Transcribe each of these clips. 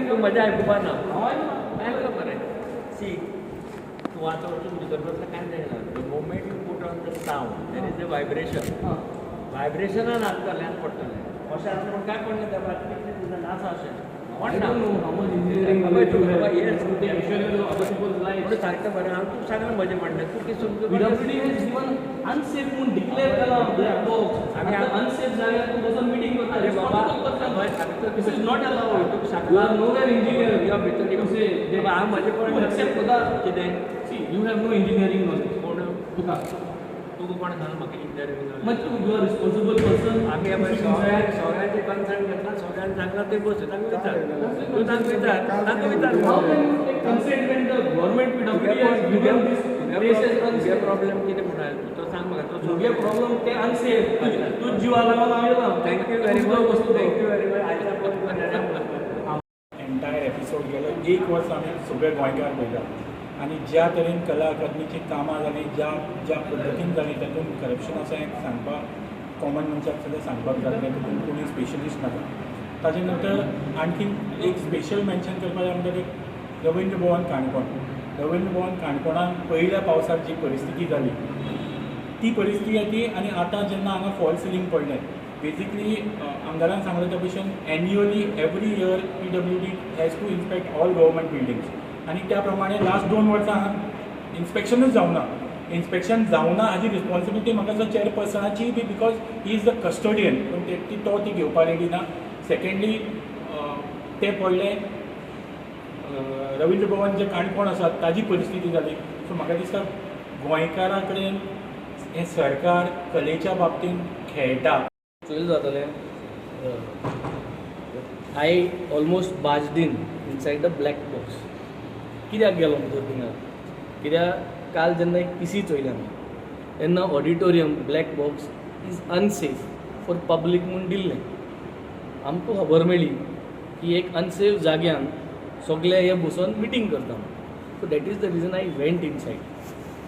तूं मजा आयकुपा ना आयकला मरे सी तूं आतां वचून भितर बसला कांय जायना the moment you put on the sound there is a वायब्रेशनान आसतल्यान पडटलें अशें आसता पूण काय पडलें त्या रात्री तुजो नासा अशें पडना सारकें बरें हांव तुका सांगलें म्हजें म्हणणें तूं कितें PWD has given unsafe म्हणून डिक्लेअर केला ब्लॅक बॉक्स आनी अनसेफ जाग्यार तूं बसून मिटींग करता अरे बाबा दिस इज नॉट अलाउड तुका यू सांगला आर नोवेर इंजिनियर या भितर हांव म्हजें पण एक्सेप्ट कोता कितें see you have no engineering knowledge कोण तुका तुका कोण सांगलें म्हाका इंजिनियरींग मात तू यू आर रिस्पॉन्सिबल पर्सन आमी सगळ्यांचे कन्सर्न घेतला सगळ्यांनी सांगला ते बस तांकां विचार तूं तांकां विचार how can you take consent when the government PWD has given this places तुगे प्रॉब्लेम कितें म्हणून तो सांग म्हाका तो तुगे प्रॉब्लेम ते अनसेफ तू जीवा लागून हांवें thank you very much thank you very much आयच्या पळोवन एंटायर एपिसोड गेलो एक वर्स आमी सगळे गोंयकार पळयला आनी ज्या तरेन कला अकादमीची कामां जालीं ज्या पद्दतीन जालीं तातूंत करप्शन आसा हें सांगपाक कॉमन मनशाक सुद्दां सांगपाक जाय तातूंत कोणी स्पेशलिस्ट नाका ताजे नंतर आणखीन एक स्पेशल मेन्शन करपाक जाय म्हणटा ते रवींद्र भवन काणकोणान पयल्या पावसाक जी परिस्थिती जाली ती परिस्थिती येती आनी आतां जेन्ना हांगा फॉल सिलींग पडलें बेजिकली आमदारान सांगले त्या भशेन annually every year PWD has to inspect all government buildings आनी त्या प्रमाणे लास्ट 2 वर्सां इन्स्पेक्शनूच जावना इन्स्पेक्शन जावना हाजी रिस्पॉन्सिबिलिटी म्हाका दिसता चेअरपर्सनाची बी because he is the custodian पूण तो ती घेवपाक रेडी ना सेकेंडली ते पडले रवींद्र भवन जे काणकोण आसा ताजी परिस्थिती जाली सो म्हाका दिसता गोंयकारा कडेन हें सरकार कलेच्या बाबतींत खेळटा चोयल जातलें I almost barged inside the black box कित्याक गेलो भितर थिंगा कित्याक काल जेन्ना एक PC चोयलें आमी तेन्ना auditorium black box is unsafe for public म्हूण दिल्लें आमकां खबर मेळ्ळी की एक अनसेफ जाग्यान सगळे हे बसून मिटींग करता so that is the reason I went inside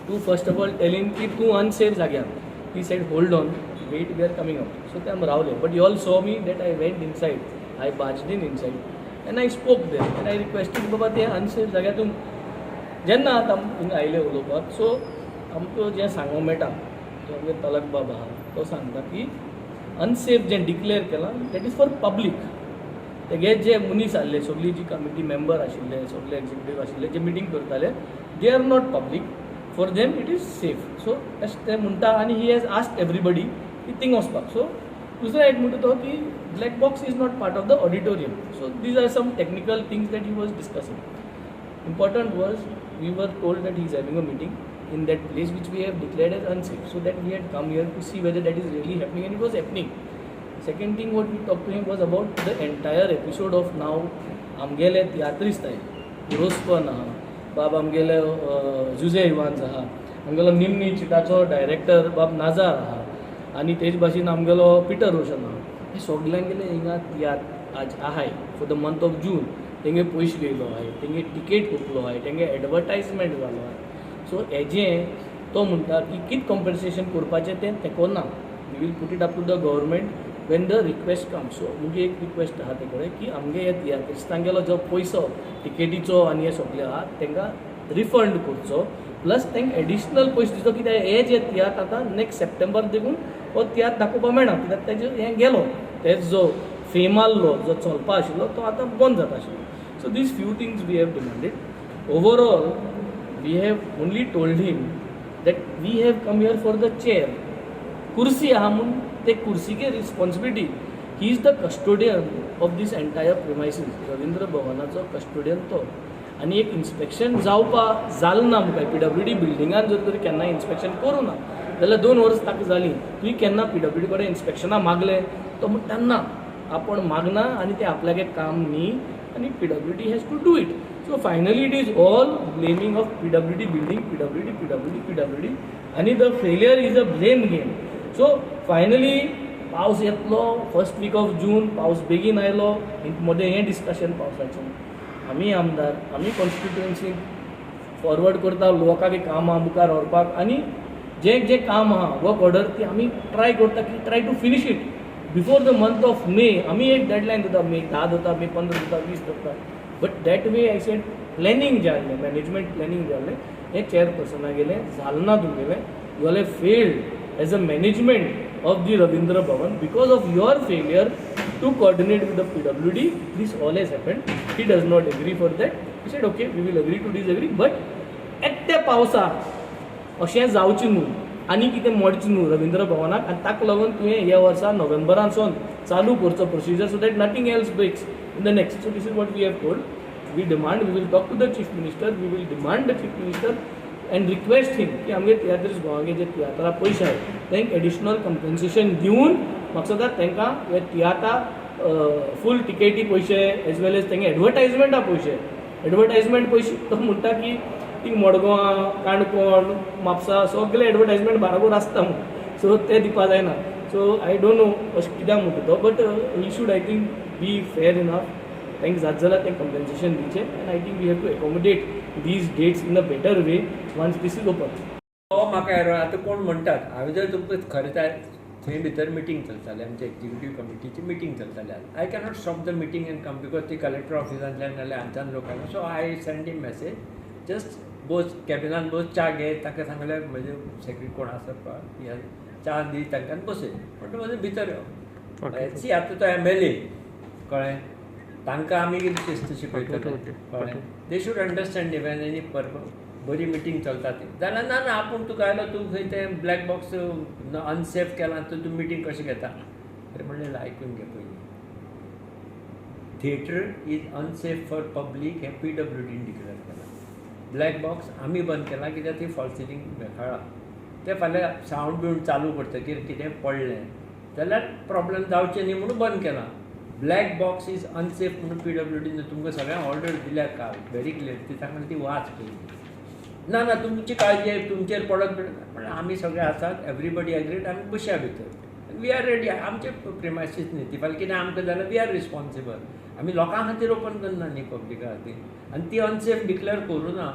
to first of all telling की तूं अनसेफ जाग्यान he said hold on wait we are coming out so ते आमी रावले but you all saw me that I went inside I barged inside and I spoke there and I requested बाबा ते unsafe जाग्यार जेन्ना आतां हिंगा आयले उलोवपाक सो आमकां जें सांगूंक मेळटा जो आमगे तलक बाबा आहा तो सांगता की अनसेफ जें डिक्लेअर केलां दॅट इज फॉर पब्लीक तेगे जे मनीस आसले सगळी जी कमिटी मेंबर आशिल्ले सगळे एक्झिक्युटीव आशिल्ले जे मिटींग करताले they are not public for them it is safe so अशें ते म्हणटा आनी ही हॅज आस्क्ड एवरीबडी की थिंग वचपाक सो दुसरो एक म्हणटा तो की black box is not part of the auditorium so these are some technical things that he was discussing important was we were told that he is having a meeting in that place which we have declared as unsafe so that we had come here to see whether that is really happening and it was happening. Second thing what we talked to him was about the entire episode of now amgele theatrist ahay Rospan aha bab amgele Jose Ivans aha amgelo Nimni Chitacho director bab Nazar aha ani tej bhashin amgelo Peter Roshan aha he soglanगेले हिंगा तियात्र आज आहाय for the month of June तेंगे पयशे गेलो आहाय तेंगे ticket कोपलो आहाय तेंगे एडवर्टायजमेंट जालो आहाय सो हेजें तो म्हणटा की कितें कॉम्पेन्सेशन करपाचें तें तेकोना we will put it up to the government when the request come so मुगे एक रिक्वेस्ट आहा ते कडेन की आमगे हे तियात्रिस्तांगेलो जो पयसो टिकेटीचो आनी हे सगळे आहा तांकां रिफंड करचो प्लस तांकां एडिशनल पयशे दिवचो कित्याक हे जे तियात्र आतां नेक्स्ट सप्टेंबर देखून हो तियात्र दाखोवपाक मेळना कित्याक तेजे हें गेलो तेज जो फेम आहलो जो चलपा आशिल्लो तो आतां बंद जाता आशिल्लो so these few things we have demanded overall we have only told him that we have come here for the chair kursi aha mun te kursi ke responsibility he is the custodian of this entire premises ravindra bhavanacho custodian to आणि एक inspection जावपा जालना मुखार PWD बिल्डिंगान जर तरी केन्ना inspection करूं ना जाल्यार 2 वर्स ताका जालीं तुवें केन्ना PWD कडेन इन्स्पेक्शना मागलें तो म्हणटा ना आपण मागना आनी तें आपल्यागे काम न्ही आनी PWD has to do it So finally it is all blaming of PWD building, PWD and the failure is a blame game. So finally पावस येतलो फर्स्ट वीक ऑफ जून पावस बेगीन आयलो मध्ये हें डिस्कशन पावसाचें आमी आमदार आमी कॉन्स्टिट्युएन्सी फॉरवर्ड करता लोकांगे कामां मुखार व्हरपाक आनी जें काम आहा वर्क ऑर्डर ती आमी ट्राय करता की try to finish it before the month of May आमी एक डेडलायन दिता मे 10 दिता मे 15 दिता 20 दिता but that way I said planning जें आहलें मॅनेजमेंट प्लॅनिंग जें आहलें हें चॅरपर्सना गेलें जालना तुगेलें you all have failed as a management of the Ravindra Bhavan because of your failure to coordinate with the PWD. This all has happened. He does not agree for that. He said, okay, we will agree to disagree, but एकट्या पावसाक अशें जावचें न्हू आनी कितें मोडचें न्हू रविंद्र भवनाक आनी ताका लागून तुवें ह्या वर्सा नोव्हेंबरांतसून चालू करचो procedure so that nothing else breaks in the next. So this is what we have told. We demand, we will talk to the chief minister, we will demand the chief minister and request him की आमगे तियात्रीस गोवांगे जे तियात्रा पयशे आसात तांकां additional compensation दिवन म्हाका सांगात तांकां हे तियात्रा फूल टिकेटी पयशे एज वेल एज तांगे एडवर्टायजमेंटा एडवर्टायजमेंट पयशे तो म्हणटा की ती मडगांव काणकोण म्हापसा सगळे एडवर्टायजमेंट बाराबोर आसता म्हणून सो ते दिवपा जायना. सो आय डोंट नो अशें कित्याक म्हणटा तो but he should I think be fair enough. तांकां जात जाल्यार तें कंपेन्सेशन दिवचें and I think we have to accommodate these dates in a better way once this is open. हो म्हाका आतां कोण म्हणटात हांवें जर तुमकां खरें थंय भितर मिटींग चलताली आमच्या एक्झिक्युटीव कमिटीची मिटींग चलताली. I cannot stop the meeting and come because ती कलेक्टर ऑफिसांतल्यान नाल्यार हांगच्यान लोक आयला. So I send in message just boss कॅबिनान बोस च्या घे ताका सांगल्यार म्हजे सेक्रेटरी कोण आसा पळय च्या दी तांकां बसय म्हणटा म्हजो भितर यो सी आतां तो MLA कळ्ळें तांकां आमी कितें शिस्त शिकयतले कळ्ळें. They should understand even any बरी मिटींग चलता ती जाल्यार ना ना आपूण तुका आयलो तूं खंय तें ब्लॅक बॉक्स अनसेफ केलां तर तूं मिटींग कशें घेता. अरे म्हणलें आयकून घे पयलीं theatre is unsafe for public हें PWDन डिक्लेअर केलां. ब्लॅक बॉक्स आमी बंद केला कित्याक ती फॉल सिलींग बेकाळा ते फाल्यां सावंड बिवंड चालू करतकीर कितें पडलें जाल्यार प्रॉब्लेम जावचें न्ही म्हणून बंद केलां. ब्लॅक बॉक्स इज अनसेफ म्हणून PWDन तुमकां सगळ्यांक ऑर्डर दिल्या काल व्हेरी क्लियर ती ताका ती वाच पयली. ना ना तुमची काळजी आहे तुमचेर पडत पण आमी सगळे आसात एवरीबडी एग्रीड आमी बशया भितर वी आर रेडी. आमचे प्रिमायसीस न्ही ती फाल्यां कितें आमकां जाल्यार वी आर रिस्पॉन्सिबल. आमी लोकां खातीर ओपन करना न्ही पब्लिका खातीर आनी ती अनसेफ डिक्लेअर करूं ना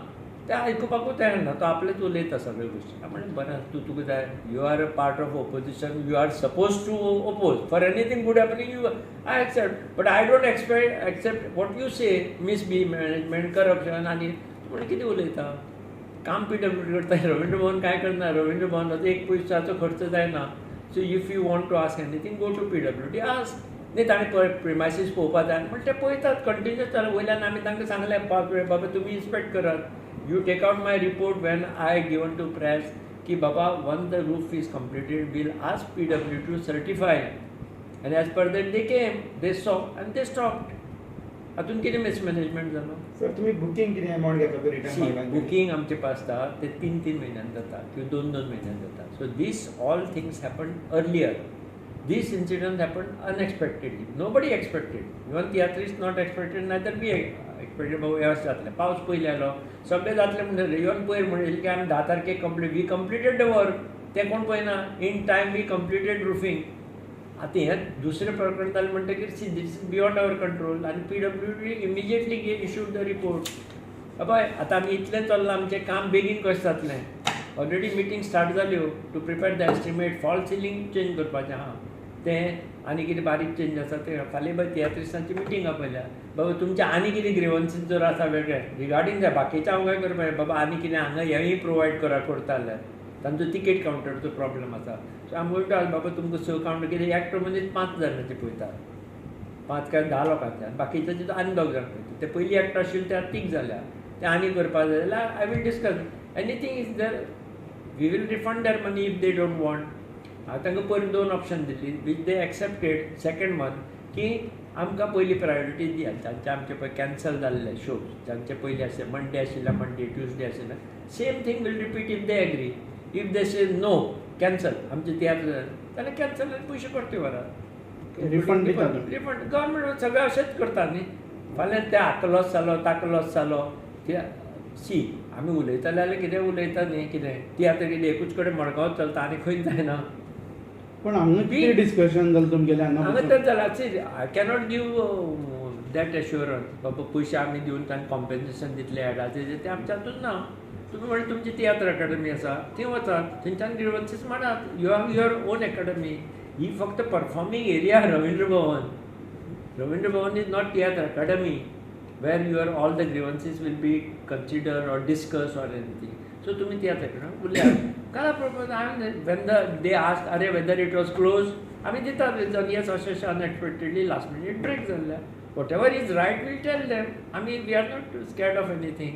तें आयकुपाकूच तयार ना. तो आपलेच उलयता सगळे गोश्टी. म्हणलें बरें तुका जाय you are a part of opposition you are suppose to oppose for anything good happening you I accept but I don't accept what you say मिसबी मॅनेजमेंट करप्शन आनी म्हणून कितें उलयता. काम PWD करता रवींद्र भवन काय करना. रवींद्र भवनाचो एक पयशाचो खर्च जायना. So if you want to ask anything go to PWD ask. न्ही ताणें प्रिमायसीस पळोवपा जाय म्हणून ते पळयतात कंटिन्यूस जालें. वयल्यान आमी तांकां सांगलें बाबा तुमी इन्स्पेक्ट करात you take out my report when I given to press की बाबा when the roof is completed will ask PWD to certify and as per that they came they saw and they stopped. हातून कितें mismanagement जालो. Sir तुमी booking कितें amount घेता return booking आमचे आसता ते 3-3 म्हयन्यान जाता किंवा 2-2 म्हयन्यान जाता. So this all things happen earlier. This incident happen unexpectedly. Nobody expected even तियात्रीस नॉट एक्सपेक्टेड नायतर बी एक्सपेक्टेड बाबा हे अशें जातलें. पावस पयलीं आयलो सगळें जातलें म्हणटलें इवन पयर म्हणलें की आमी 10 तारखेक complete we completed the work. तें कोण पळयना. In time we completed roofing. आतां हें दुसरें प्रकरण जालें म्हणटकीर see this is beyond our control आनी PWD immediately issued the report. पळय आतां आमी इतलें चल्लां आमचें काम बेगीन कशें जातलें. ऑलरेडी मिटींग स्टार्ट जाल्यो to prepare the estimate false ceiling change करपाचें आहा तें आनी कितें बारीक चेंज आसा तें फाल्यां बाय तियात्रिसांची मिटींग आपयल्या. बाबा तुमचे आनी कितें ग्रिवन्सीस जर आसा वेगळे रिगार्डींग जाय बाकीच्या हांव काय करपाचें बाबा आनी कितें हांगा हेंय प्रोवायड करता जाल्यार तांचो तिकेट कावंटराचो प्रॉब्लेम आसा. सो आमी म्हणटा बाबा तुमकां 6 कावंटर कितें एकटो मनीस 5 जाणांचे पळयता 5 काय 10 लोकांचे आनी बाकीचे चिंतून आनी 2 जाण पळयता. ते पयलीं एकटो आशिल्ले ते आतां 3 जाल्या. ते आनी करपाक जाय जाल्यार I will discuss anything is there we will refund their money if they don't want. हांवें तांकां पयर 2 ऑप्शन दिल्ली which they accepted. Second one की आमकां पयली प्रायोरिटी दियात जांचे आमचे पळय कॅन्सल जाल्ले शोज जांचे पयलीं आसले मंडे आशिल्ले मंडे ट्युजडे आशिल्ले same thing will repeat if they agree. If they say no cancel आमचे तियात्र जाल्यार कॅन्सल आनी पयशे परते व्हरात. रिफंड रिफंड गव्हर्मेंट सगळें अशेंच करता न्ही. फाल्यां ते हाका लॉस जालो ताका लॉस जालो ते सी आमी उलयता जाल्यार कितें उलयता न्ही कितें तियात्र कितें एकूच कडेन मडगांव चलता आनी खंयच जायना. पण हांगा कितें डिस्कशन जालें तुमगेलें हांगा तर जालां see I cannot give that assurance बाबा पयशे आमी दिवन तांकां कॉम्पेन्सेशन दितले एडाचे ते आमच्या हातूंत ना. तुमी म्हणजे तुमची तियात्र अकॅडमी आसा थंय वचात थंयच्यान ग्रिवन्सीस मारात. You have your own academy. ही फक्त performing area Ravindra Bhavan. Ravindra Bhavan is not tiatr academy. where your all the grievances will be considered or discussed or anything. So तुम्ही तियात्राकडे उरल्या कला प्रपोज when they asked अरे whether it was closed आम्ही दितात reason yes अशें unexpectedly last minute break जाल्ल्या whatever is right we'll tell them. I mean we are not scared of anything.